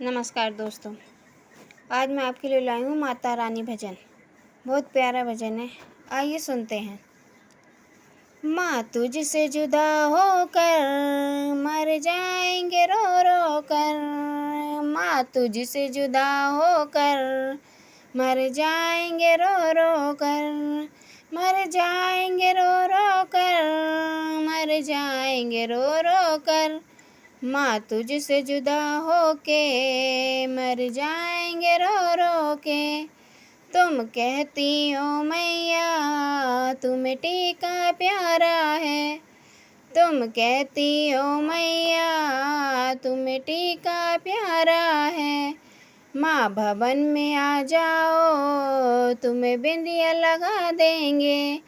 नमस्कार दोस्तों। आज मैं आपके लिए लाई हूँ माता रानी भजन। बहुत प्यारा भजन है, आइए सुनते हैं। माँ तुझसे जुदा होकर मर जाएंगे रो रो कर। माँ तुझसे जुदा होकर मर जाएंगे रो रो कर। मर जाएंगे रो रो कर। मर जाएंगे रो रो कर। माँ तुझसे जुदा होके मर जाएंगे रो रो के। तुम कहती हो मैया तुम्हें टीका प्यारा है। तुम कहती हो मैया तुम्हें टीका प्यारा है। माँ भवन में आ जाओ तुम्हें बिंदिया लगा देंगे।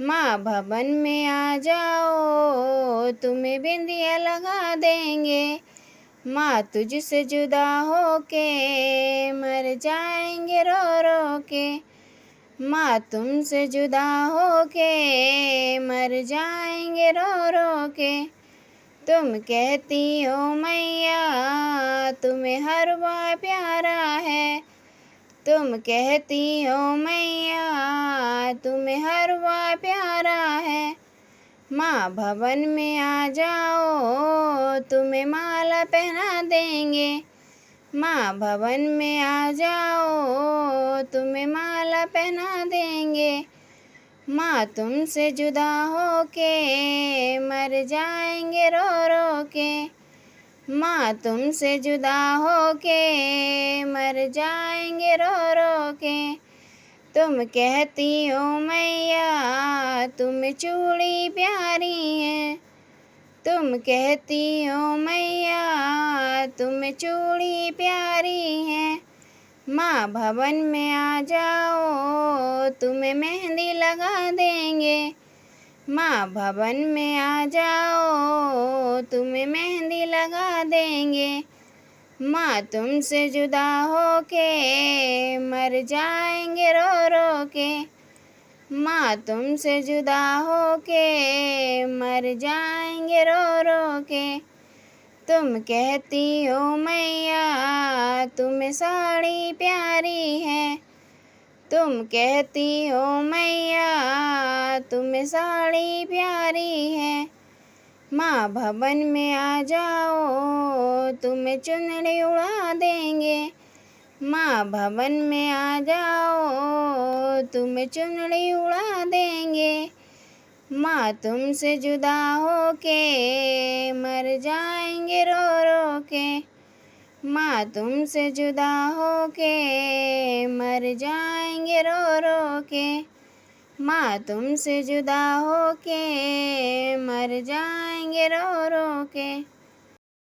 माँ भवन में आ जाओ तुम्हें बिंदिया लगा देंगे। माँ तुझसे जुदा होके मर जाएंगे रो रो के। माँ तुमसे जुदा होके मर जाएंगे रो रो के। तुम कहती हो मैया तुम्हें हरवा प्यारा है। तुम कहती हो मैया तुम्हें हरवा प्यारा है। माँ भवन में आ जाओ तुम्हें माला पहना देंगे। माँ भवन में आ जाओ तुम्हें माला पहना देंगे। माँ तुमसे जुदा होके मर जाएंगे रो रो के। माँ तुमसे जुदा होके मर जाएंगे रो रो के। तुम कहती हो मैया तुम्हें चूड़ी प्यारी है। तुम कहती हो मैया तुम्हें चूड़ी प्यारी है। माँ भवन में आ जाओ तुम्हें मेहंदी लगा देंगे। माँ भवन में आ जाओ तुम्हें मेहंदी लगा देंगे। माँ तुमसे जुदा होके मर जाएंगे रो रो के। माँ तुमसे जुदा होके मर जाएंगे रो रो के। तुम कहती हो मैया तुम्हें साड़ी प्यारी है। तुम कहती हो मैया तुम्हें साड़ी प्यारी है। माँ भवन में आ जाओ तुम्हें चुनरी उड़ा देंगे। माँ भवन में आ जाओ तुम्हें चुनरी उड़ा देंगे। माँ तुमसे जुदा होके मर जाएंगे रो रो के। माँ तुमसे जुदा होके मर जाएंगे रो रो के। माँ तुमसे जुदा होके मर जाएंगे रो रो के।